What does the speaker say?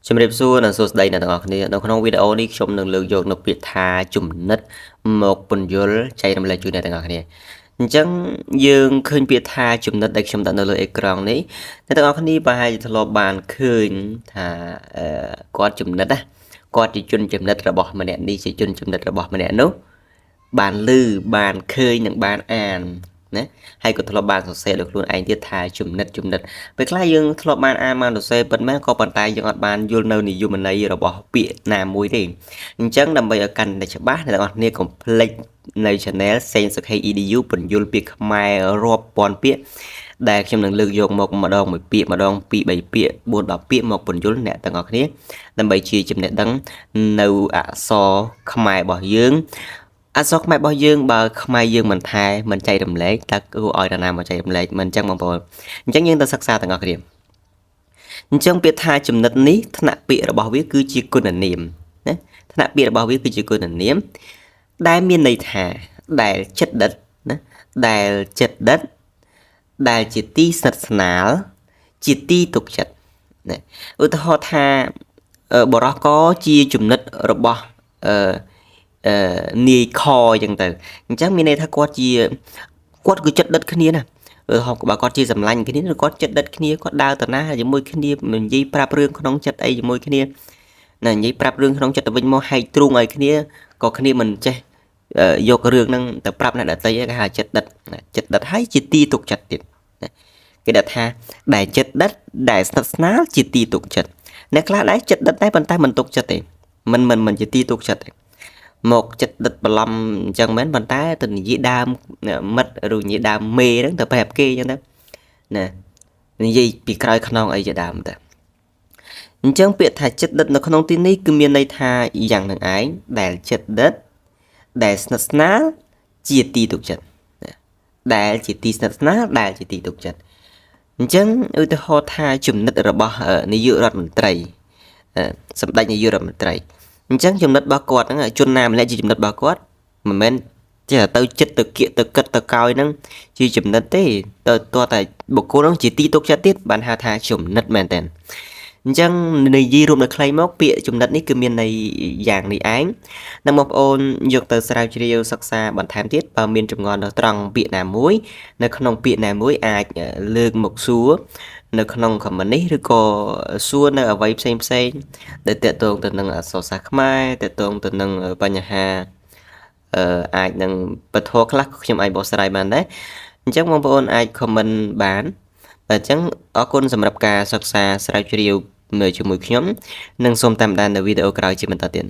ជំរាបសួរនិងសួស្តីអ្នកទាំងអស់គ្នានៅក្នុងវីដេអូនេះខ្ញុំនឹងលើកយកនៅពាក្យថាចំណិតមកពន្យល់ចែករំលែកជូនអ្នកទាំងអស់គ្នាអញ្ចឹងយើងឃើញពាក្យថាចំណិតដែលខ្ញុំដាក់នៅលើអេក្រង់នេះអ្នកទាំងអស់គ្នាប្រហែលជាធ្លាប់បានឃើញថាគាត់ចំណិតណាគាត់ជាជនចំណិតរបស់ម្នាក់នេះជាជនចំណិតរបស់ម្នាក់នោះបានឮបានឃើញនិងបានអានណាហើយក៏ធ្លាប់បានសរសេរដោយខ្លួនឯងទៀតថាចំណិតពេលខ្លះយើងធ្លាប់បានអានបានសរសេរប៉ុន្មានក៏ប៉ុន្តែយើងអត់បានយល់នៅនិយមន័យរបស់ពាក្យណាមួយទេអញ្ចឹងដើម្បីឲ្យកាន់តែច្បាស់អ្នកទាំងអស់គ្នាកុំភ្លេចនៅ channel Seng Sokheng edu ពន្យល់ពាក្យខ្មែររាប់ពាន់ពាក្យដែលខ្ញុំនឹងលើកយកមកម្ដងមួយពាក្យម្ដងពីរបីពាក្យ4 10ពាក្យមកពន្យល់អ្នកទាំងអស់គ្នាដើម្បីជាចំណេះដឹងនៅអក្សរខ្មែររបស់យើងអក្សរខ្មែររបស់យើងបើខ្មែរយើងមិនថែមិនចែករំលែកតើគួរឲ្យនរណាមកចែករំលែកមិនអញ្ចឹងបងប្អូនអញ្ចឹងយើងទៅសិក្សាទាំងអស់គ្នាអញ្ចឹងពាក្យថាចំណិតនេះថ្នាក់ពាក្យរបស់វាគឺជាគុណនាមណាថ្នាក់ពាក្យរបស់វាគឺជាគុណនាមដែលមានន័យថាដែលចិត្តដិតណាដែលចិត្តដិតដែលជាទីស្និទ្ធស្នាលជាទីទុកចិត្តណាឧទាហរណ៍ថាបរោះកជាចំណិតរបស់នាយខអញ្ចឹងទៅអញ្ចឹងមានន័យថាគាត់គឺចិត្តដិតគ្នាណាបើគាត់ជាសម្លាញ់គ្នាឬគាត់ចិត្តដិតគ្នាគាត់ដើរទៅណាជាមួយគ្នានិយាយប្រាប់រឿងក្នុងចិត្តអីជាមួយគ្នាណានិយាយប្រាប់រឿងក្នុងចិត្តទៅវិញមកហែកទ្រូងឲ្យគ្នាក៏គ្នាមិនចេះយករឿងហ្នឹងទៅប្រាប់អ្នកដទៃគេហៅចិត្តដិតហើយជាទីទុកចិត្តទៀតគេដាក់ថាដែលចិត្តដិតដែលស្និទ្ធស្នាលជាទីទុកចិត្តអ្នកខ្លះដែរចិត្តដិតដែរប៉ុន្តែមិនទុកចិត្តទេមិនជាទីទុកចិត្តទេមកចិត្តដិតបន្លំអញ្ចឹងមែនប៉ុន្តែទៅនិយាយដើមមិត្តឬនិយាយដើមមេហ្នឹងទៅប្រាប់គេអញ្ចឹងទៅណានិយាយពីក្រោយខ្នងអីជាដើមទៅអញ្ចឹងពាក្យថាចិត្តដិតនៅក្នុងទីនេះគឺមានន័យថាយ៉ាងនឹងឯងដែលចិត្តដិតដែលស្និទ្ធស្នាលជាទីទុកចិត្តដែលជាទីស្និទ្ធស្នាលដែលជាទីទុកចិត្តអញ្ចឹងឧទាហរណ៍ថាចំណិតរបស់នាយករដ្ឋមន្ត្រីសម្ដេចនាយករដ្ឋមន្ត្រីអញ្ចឹងចំណិតរបស់គាត់ហ្នឹងជនណាម្នាក់ជាចំណិតរបស់គាត់មិនមែនចេះទៅចិត្តទៅគៀកទៅគិតទៅកោយហ្នឹងជាចំណិតទេទៅតតែបុគ្គលហ្នឹងជាទីទុកចិត្តទៀតបានហៅថាចំណិតមែនតើអញ្ចឹងនិយាយរួមដល់ខ្លីមកពាក្យចំណិតនេះគឺមានន័យយ៉ាងនេះឯងនិងបងប្អូនយកទៅស្រាវជ្រាវសិក្សាបន្ថែមទៀតបើមានចម្ងល់នៅត្រង់ពាក្យណាមួយនៅក្នុងពាក្យណាមួយអាចលើកមកសួរនៅក្នុង comment នេះឬក៏សួរនៅអ្វីផ្សេងដែលតកតងទៅនឹងអក្សរសាស្ត្រខ្មែរតកតងទៅនឹងបញ្ហាអាចនឹងពធខ្លះខ្ញុំអាចបកស្រាយបានដែរអញ្ចឹងបងប្អូនអាច comment បានអញ្ចឹងអរគុណសម្រាប់ការសិក្សាស្រាវជ្រាវនៅជាមួយខ្ញុំនិងសូមតាមដាននៅវីដេអូក្រោយជាបន្តទៀត